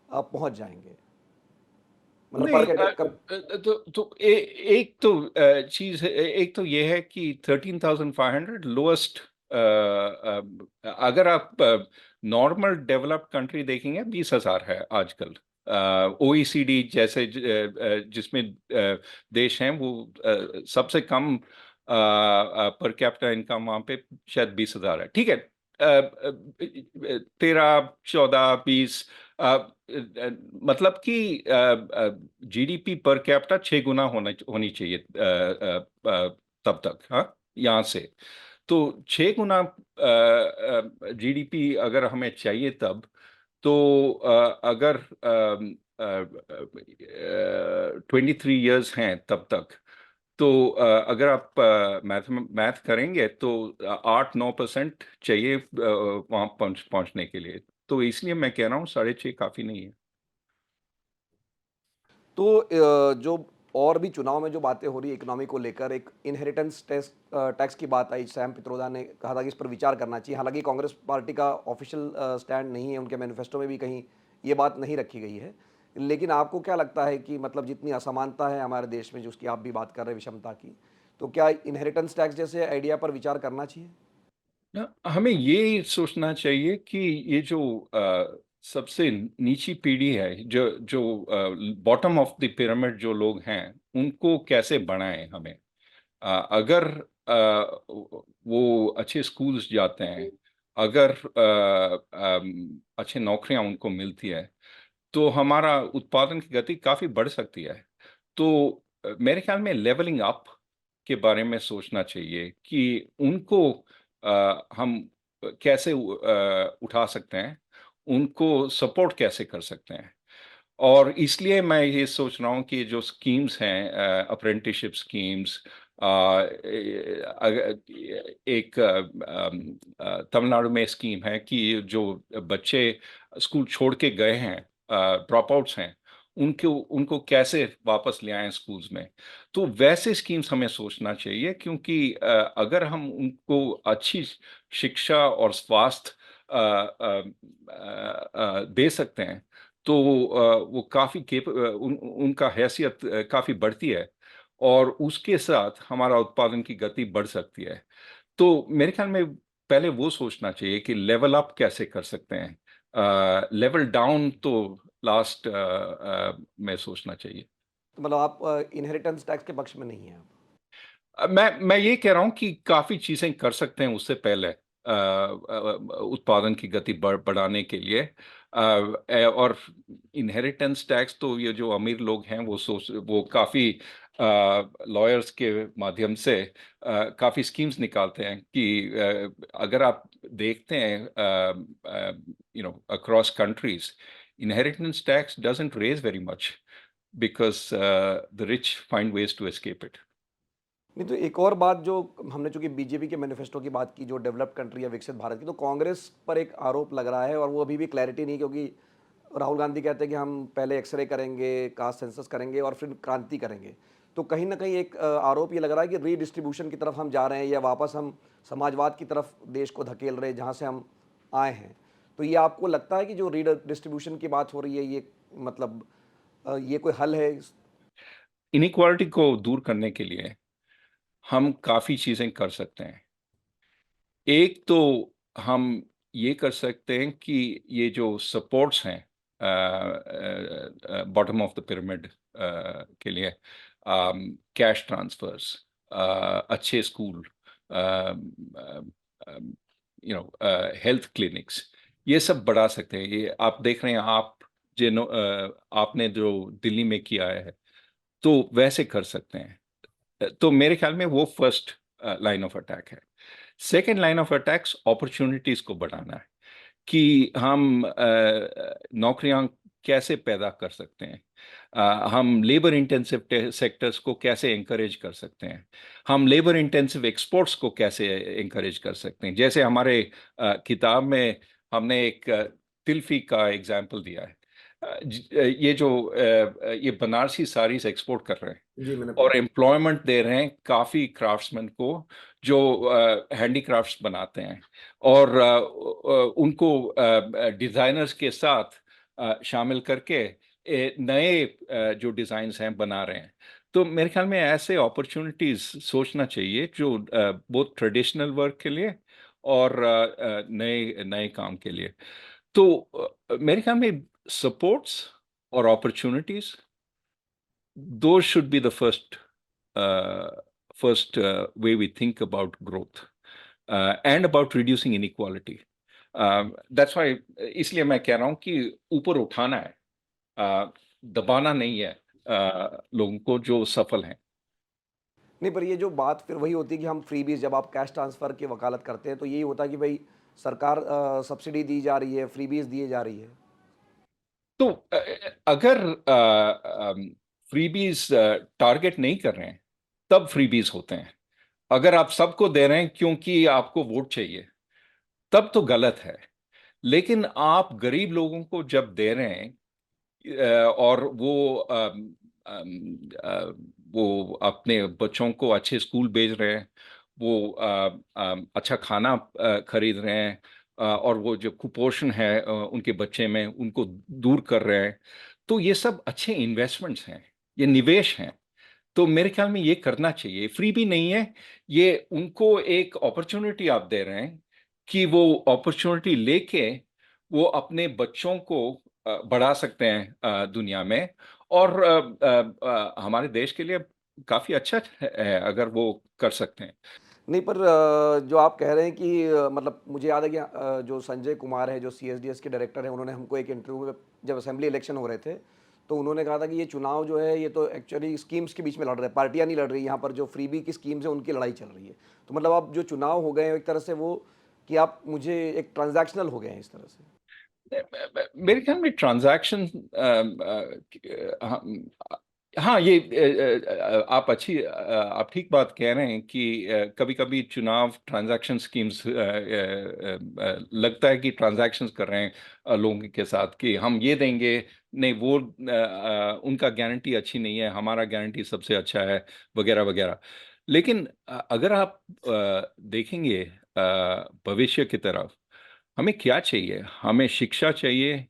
पहुँच जाएंगे, मतलब पर नहीं कैपिटा। एक तो चीज है, एक तो ये है कि 13,500 लोएस्ट। अगर आप नॉर्मल डेवलप्ड कंट्री देखेंगे 20,000 है आजकल। ओईसीडी जैसे जिसमें देश हैं वो सबसे कम पर कैपिटा इनकम वहां पे शायद 20,000 है। ठीक है, 13, 14, 20, मतलब कि जीडीपी पर कैपिटा 6 गुना होनी चाहिए तब तक, हाँ, यहाँ से। तो 6 गुना जीडीपी अगर हमें चाहिए तब, तो अगर 23 इयर्स हैं तब तक, तो अगर आप मैथ करेंगे तो 8-9% चाहिए वहां पहुंचने के लिए। तो इसलिए मैं कह रहा हूँ 6.5 काफी नहीं है। तो जो और भी चुनाव में जो बातें हो रही है इकोनॉमी को लेकर, एक इनहेरिटेंस टैक्स की बात आई, सैम पित्रोदा ने कहा था कि इस पर विचार करना चाहिए। हालांकि कांग्रेस पार्टी का ऑफिशियल स्टैंड नहीं है, उनके मैनिफेस्टो में भी कहीं ये बात नहीं रखी गई है। लेकिन आपको क्या लगता है कि मतलब जितनी असमानता है हमारे देश में, जिसकी आप भी बात कर रहे हैं, विषमता की, तो क्या इनहेरिटेंस टैक्स जैसे आइडिया पर विचार करना चाहिए? ना, हमें ये सोचना चाहिए कि ये जो सबसे नीची पीढ़ी है, जो जो बॉटम ऑफ द पिरामिड जो लोग हैं, उनको कैसे बढ़ाएं हमें। अगर वो अच्छे स्कूल्स जाते हैं, अगर अच्छे नौकरियां उनको मिलती है तो हमारा उत्पादन की गति काफी बढ़ सकती है। तो मेरे ख्याल में लेवलिंग अप के बारे में सोचना चाहिए कि उनको हम कैसे उठा सकते हैं, उनको सपोर्ट कैसे कर सकते हैं। और इसलिए मैं ये सोच रहा हूँ कि जो स्कीम्स हैं, अप्रेंटिसशिप स्कीम्स, एक तमिलनाडु में स्कीम है कि जो बच्चे स्कूल छोड़ के गए हैं, ड्रॉप आउट्स हैं, उनको उनको कैसे वापस ले आएं स्कूल्स में। तो वैसे स्कीम्स हमें सोचना चाहिए, क्योंकि अगर हम उनको अच्छी शिक्षा और स्वास्थ्य दे सकते हैं तो वो काफी उनका हैसियत काफी बढ़ती है, और उसके साथ हमारा उत्पादन की गति बढ़ सकती है। तो मेरे ख्याल में पहले वो सोचना चाहिए कि लेवल अप कैसे कर सकते हैं, लेवल डाउन तो लास्ट में सोचना चाहिए। तो मतलब आप इनहेरिटेंस टैक्स के पक्ष में नहीं हैं आप? मैं ये कह रहा हूँ कि काफी चीजें कर सकते हैं उससे पहले, उत्पादन की गति बढ़ाने के लिए। और इनहेरिटेंस टैक्स तो ये जो अमीर लोग हैं वो काफी लॉयर्स के माध्यम से काफी स्कीम्स निकालते हैं कि अगर आप देखते हैं across countries, inheritance tax doesn't raise very much because the rich find ways to escape it. नहीं, तो एक और बात जो हमने चूंकि बीजेपी के मैनिफेस्टो की बात की, जो डेवलप्ड कंट्री है, विकसित भारत की, तो कांग्रेस पर एक आरोप लग रहा है और वो अभी भी क्लैरिटी नहीं, क्योंकि राहुल गांधी कहते हैं कि हम पहले एक्सरे करेंगे, कास्ट सेंसस करेंगे और फिर क्रांति करेंगे। तो कहीं ना कहीं एक आरोप ये लग रहा है कि रीडिस्ट्रीब्यूशन की तरफ हम जा रहे हैं, या वापस हम समाजवाद की तरफ देश को धकेल रहे हैं जहाँ से हम आए हैं। तो ये आपको लगता है कि जो रीडिस्ट्रीब्यूशन की बात हो रही है, ये मतलब ये कोई हल है इनइक्वालिटी को दूर करने के लिए हम काफी चीजें कर सकते हैं। एक तो हम ये कर सकते हैं कि ये जो सपोर्ट्स हैं बॉटम ऑफ द पिरामिड के लिए, कैश ट्रांसफर्स, अच्छे स्कूल, हेल्थ क्लिनिक्स, ये सब बढ़ा सकते हैं। ये आप देख रहे हैं, आपने जो दिल्ली में किया है, तो वैसे कर सकते हैं। तो मेरे ख्याल में वो फर्स्ट लाइन ऑफ अटैक है। Second line of attacks opportunities को बढ़ाना है कि हम नौकरियां कैसे पैदा कर सकते हैं, हम लेबर इंटेंसिव सेक्टर्स को कैसे एंकरेज कर सकते हैं, हम लेबर इंटेंसिव एक्सपोर्ट्स को कैसे एंकरेज कर सकते हैं। जैसे हमारे किताब में हमने एक तिल्फी का एग्जाम्पल दिया है। ये बनारसी साड़ीज एक्सपोर्ट कर रहे हैं जी मैंने और पढ़ा। एम्प्लॉयमेंट दे रहे हैं काफी क्राफ्ट्समैन को जो हैंडीक्राफ्ट्स बनाते हैं, और उनको डिजाइनर्स के साथ शामिल करके नए जो डिजाइन्स हैं बना रहे हैं। तो मेरे ख्याल में ऐसे अपॉर्चुनिटीज सोचना चाहिए जो बहुत ट्रेडिशनल वर्क के लिए और नए नए काम के लिए। तो मेरे ख्याल में सपोर्ट्स और opportunities, those should be the first way we think about growth and about reducing inequality. That's why इसलिए मैं कह रहा हूँ कि ऊपर उठाना है, दबाना नहीं है लोगों को जो सफल हैं। नहीं, पर ये जो बात फिर वही होती है कि हम फ्रीबीज, जब आप कैश ट्रांसफ़र की वकालत करते हैं तो यही होता है कि भाई सरकार सब्सिडी दी जा रही है, फ्रीबीज दिए जा रही है। तो अगर फ्रीबीज टारगेट नहीं कर रहे हैं तब फ्रीबीज होते हैं। अगर आप सबको दे रहे हैं क्योंकि आपको वोट चाहिए, तब तो गलत है। लेकिन आप गरीब लोगों को जब दे रहे हैं और वो अपने बच्चों को अच्छे स्कूल भेज रहे हैं, वो अच्छा खाना खरीद रहे हैं, और वो जो कुपोषण है उनके बच्चे में उनको दूर कर रहे हैं, तो ये सब अच्छे इन्वेस्टमेंट्स हैं, ये निवेश हैं। तो मेरे ख्याल में ये करना चाहिए। फ्री भी नहीं है, ये उनको एक अपॉर्चुनिटी आप दे रहे हैं कि वो अपॉर्चुनिटी लेके वो अपने बच्चों को बढ़ा सकते हैं दुनिया में, और हमारे देश के लिए काफी अच्छा है अगर वो कर सकते हैं। नहीं, पर जो आप कह रहे हैं कि मतलब मुझे याद है कि जो संजय कुमार है, जो सीएसडीएस के डायरेक्टर हैं, उन्होंने हमको एक इंटरव्यू में, जब असेंबली इलेक्शन हो रहे थे, तो उन्होंने कहा था कि ये चुनाव जो है, ये तो एक्चुअली स्कीम्स के बीच में लड़ रहे हैं, पार्टियां नहीं लड़ रही, यहाँ पर जो फ्रीबी की स्कीम्स है उनकी लड़ाई चल रही है। तो मतलब अब जो चुनाव हो गए हैं एक तरह से, वो कि आप मुझे एक ट्रांजैक्शनल हो गए हैं इस तरह से। मेरे ख्याल में ट्रांजैक्शन, हाँ, ये आप ठीक बात कह रहे हैं कि कभी कभी चुनाव ट्रांजैक्शन स्कीम्स लगता है कि ट्रांजैक्शंस कर रहे हैं लोगों के साथ, कि हम ये देंगे, नहीं वो उनका गारंटी अच्छी नहीं है, हमारा गारंटी सबसे अच्छा है, वगैरह वगैरह। लेकिन अगर आप देखेंगे भविष्य की तरफ, हमें क्या चाहिए? हमें शिक्षा चाहिए,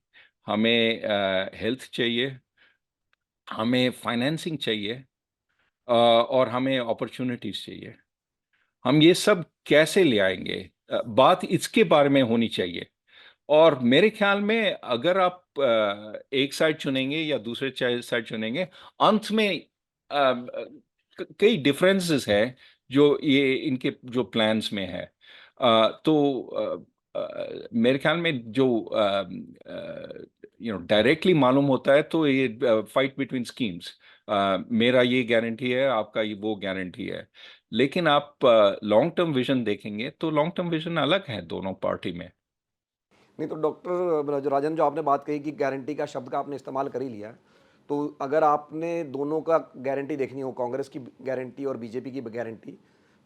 हमें हेल्थ चाहिए, हमें फाइनेंसिंग चाहिए, और हमें अपॉर्चुनिटीज चाहिए। हम ये सब कैसे ले आएंगे? बात इसके बारे में होनी चाहिए। और मेरे ख्याल में अगर आप एक साइड चुनेंगे या दूसरे साइड चुनेंगे, अंत में कई डिफरेंसेस है जो ये इनके जो प्लान्स में है। तो मेरे ख्याल में जो डायरेक्टली मालूम होता है, तो ये फाइट बिटवीन स्कीम्स, मेरा ये गारंटी है, आपका ये वो गारंटी है। लेकिन आप लॉन्ग टर्म विजन देखेंगे तो लॉन्ग टर्म विजन अलग है दोनों पार्टी में। नहीं, तो डॉक्टर जो राजन, जो आपने बात कही कि गारंटी का शब्द का आपने इस्तेमाल कर ही लिया, तो अगर आपने दोनों का गारंटी देखनी हो, कांग्रेस की गारंटी और बीजेपी की गारंटी,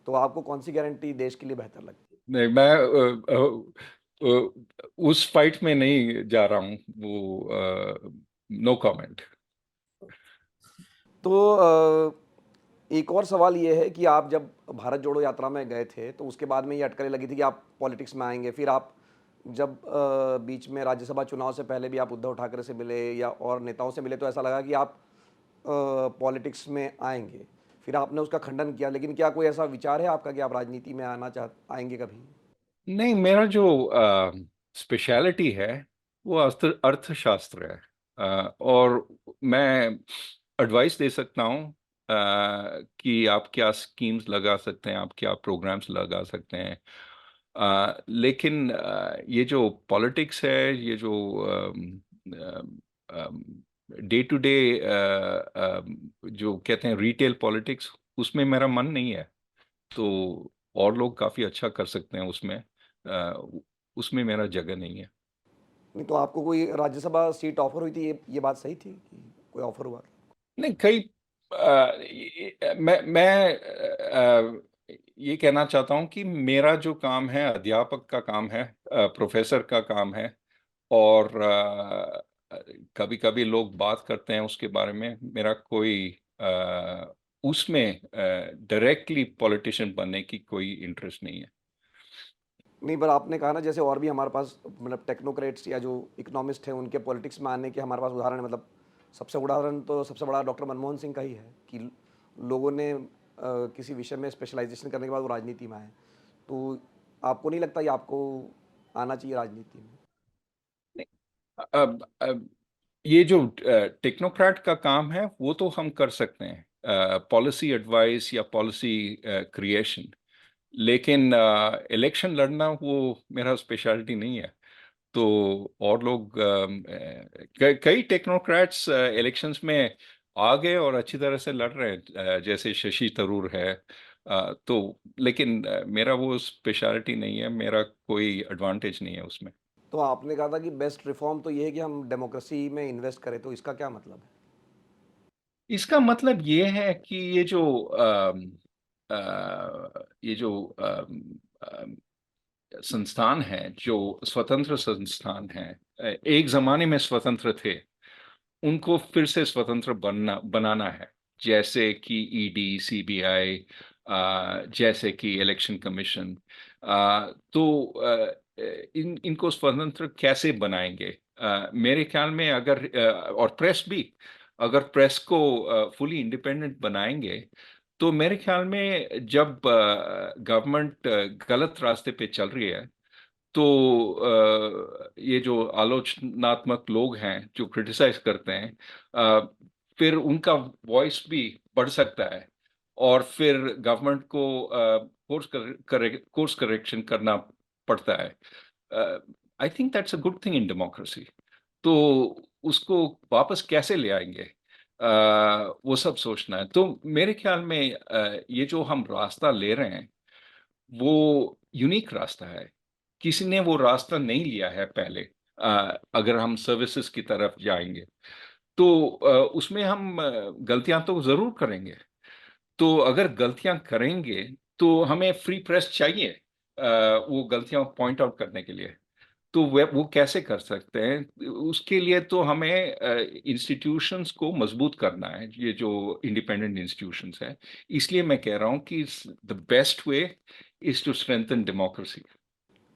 तो आपको कौन सी गारंटी देश के लिए बेहतर लगती नहीं, मैं उस फाइट में नहीं जा रहा हूँ, वो नो कमेंट। है? तो एक और सवाल ये है कि आप जब भारत जोड़ो यात्रा में गए थे, तो उसके बाद में ये अटकलें लगी थी कि आप पॉलिटिक्स में आएंगे, फिर आप जब बीच में राज्यसभा चुनाव से पहले भी आप उद्धव ठाकरे से मिले या और नेताओं से मिले, तो ऐसा लगा कि आप पॉलिटिक्स में आएंगे, फिर आपने उसका खंडन किया, लेकिन क्या कोई ऐसा विचार है आपका कि आप राजनीति में आएंगे कभी? नहीं, मेरा जो स्पेशलिटी है वो अर्थशास्त्र है। और मैं एडवाइस दे सकता हूँ कि आप क्या स्कीम्स लगा सकते हैं, आप क्या प्रोग्राम्स लगा सकते हैं। लेकिन ये जो पॉलिटिक्स है, ये जो डे टू डे जो कहते हैं रिटेल पॉलिटिक्स, उसमें मेरा मन नहीं है। तो और लोग काफी अच्छा कर सकते हैं उसमें, उसमें मेरा जगह नहीं है। नहीं, तो आपको कोई राज्यसभा सीट ऑफर हुई थी, ये बात सही थी कि कोई ऑफर हुआ था? नहीं, कई मैं ये कहना चाहता हूँ कि मेरा जो काम है, अध्यापक का काम है, प्रोफेसर का काम है। और कभी कभी लोग बात करते हैं उसके बारे में, मेरा कोई उसमें डायरेक्टली पॉलिटिशियन बनने की कोई इंटरेस्ट नहीं है। नहीं, पर आपने कहा ना, जैसे और भी हमारे पास मतलब टेक्नोक्रेट्स या जो इकोनॉमिस्ट हैं, उनके पॉलिटिक्स में आने के हमारे पास उदाहरण है, मतलब सबसे उदाहरण तो सबसे बड़ा डॉक्टर मनमोहन सिंह का ही है कि लोगों ने किसी विषय में स्पेशलाइजेशन करने के बाद वो राजनीति में आए। तो आपको नहीं लगता कि आपको आना चाहिए राजनीति में? अब ये जो टेक्नोक्रेट का काम है वो तो हम कर सकते हैं, पॉलिसी एडवाइस या पॉलिसी क्रिएशन। लेकिन इलेक्शन लड़ना वो मेरा स्पेशलिटी नहीं है। तो और लोग कई टेक्नोक्रेट्स इलेक्शंस में आ गए और अच्छी तरह से लड़ रहे हैं, जैसे शशि थरूर है। तो लेकिन मेरा वो स्पेशलिटी नहीं है, मेरा कोई एडवांटेज नहीं है उसमें। तो आपने कहा था कि बेस्ट रिफॉर्म तो ये है कि हम डेमोक्रेसी में इन्वेस्ट करें, तो इसका क्या मतलब है? इसका मतलब ये है कि ये जो संस्थान है, जो स्वतंत्र संस्थान है, एक जमाने में स्वतंत्र थे, उनको फिर से स्वतंत्र बनाना है। जैसे कि ईडी, सीबीआई, जैसे कि इलेक्शन कमीशन। तो इनको स्वतंत्र कैसे बनाएंगे? मेरे ख्याल में अगर और प्रेस भी, अगर प्रेस को फुली इंडिपेंडेंट बनाएंगे, तो मेरे ख्याल में जब गवर्नमेंट गलत रास्ते पे चल रही है, तो ये जो आलोचनात्मक लोग हैं जो क्रिटिसाइज करते हैं, फिर उनका वॉइस भी बढ़ सकता है। और फिर गवर्नमेंट को कोर्स करेक्शन करना पड़ता है। I think that's a good thing in democracy. तो उसको वापस कैसे ले आएंगे, वो सब सोचना है। तो मेरे ख्याल में ये जो हम रास्ता ले रहे हैं वो यूनिक रास्ता है। किसी ने वो रास्ता नहीं लिया है पहले। अगर हम सर्विसेज की तरफ जाएंगे तो उसमें हम गलतियां तो जरूर करेंगे। तो अगर गलतियां करेंगे तो हमें फ्री प्रेस चाहिए वो गलतियां पॉइंट आउट करने के लिए। तो वो कैसे कर सकते हैं? उसके लिए तो हमें इंस्टीट्यूशंस को मजबूत करना है, ये जो इंडिपेंडेंट इंस्टीट्यूशंस है। इसलिए मैं कह रहा हूँ कि the best way is to strengthen democracy.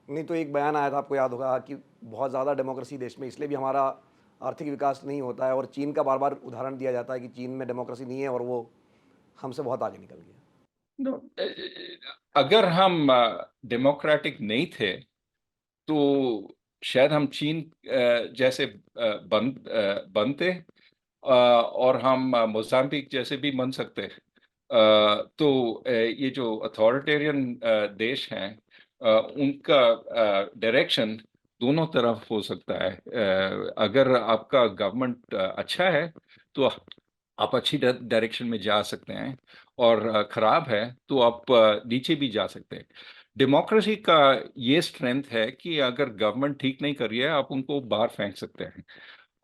नहीं तो एक बयान आया था, आपको याद होगा, कि बहुत ज़्यादा डेमोक्रेसी देश में इसलिए भी हमारा आर्थिक विकास नहीं होता है, और चीन का बार बार उदाहरण दिया जाता है कि चीन में डेमोक्रेसी नहीं है और वो हमसे बहुत आगे निकल गया। नो, अगर हम डेमोक्रेटिक नहीं थे तो शायद हम चीन जैसे बनते, और हम मोजाम्बिक जैसे भी बन सकते। तो ये जो अथॉरिटेरियन देश हैं, उनका डायरेक्शन दोनों तरफ हो सकता है। अगर आपका गवर्नमेंट अच्छा है तो आप अच्छी डायरेक्शन में जा सकते हैं, और खराब है तो आप नीचे भी जा सकते हैं। डेमोक्रेसी का ये स्ट्रेंथ है कि अगर गवर्नमेंट ठीक नहीं कर रही है आप उनको बाहर फेंक सकते हैं।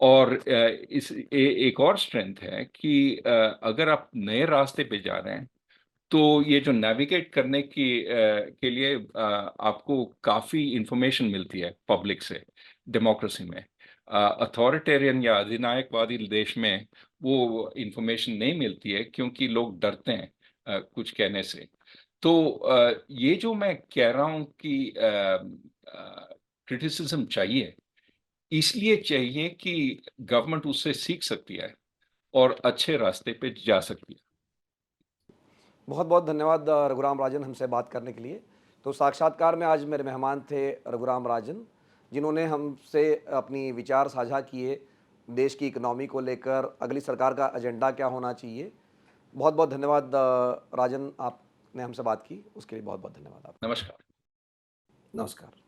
और एक और स्ट्रेंथ है कि अगर आप नए रास्ते पे जा रहे हैं तो ये जो नेविगेट करने के लिए आपको काफी इंफॉर्मेशन मिलती है पब्लिक से। डेमोक्रेसी में अथॉरिटेरियन या अधिनायकवादी देश में वो इंफॉर्मेशन नहीं मिलती है क्योंकि लोग डरते हैं कुछ कहने से। तो ये जो मैं कह रहा हूँ कि क्रिटिसिज्म चाहिए, इसलिए चाहिए कि गवर्नमेंट उससे सीख सकती है और अच्छे रास्ते पे जा सकती है। बहुत बहुत धन्यवाद रघुराम राजन, हमसे बात करने के लिए। तो साक्षात्कार में आज मेरे मेहमान थे रघुराम राजन, जिन्होंने हमसे अपनी विचार साझा किए देश की इकनॉमी को लेकर, अगली सरकार का एजेंडा क्या होना चाहिए। बहुत बहुत धन्यवाद राजन, आपने हमसे बात की उसके लिए बहुत बहुत धन्यवाद आपका। नमस्कार। नमस्कार।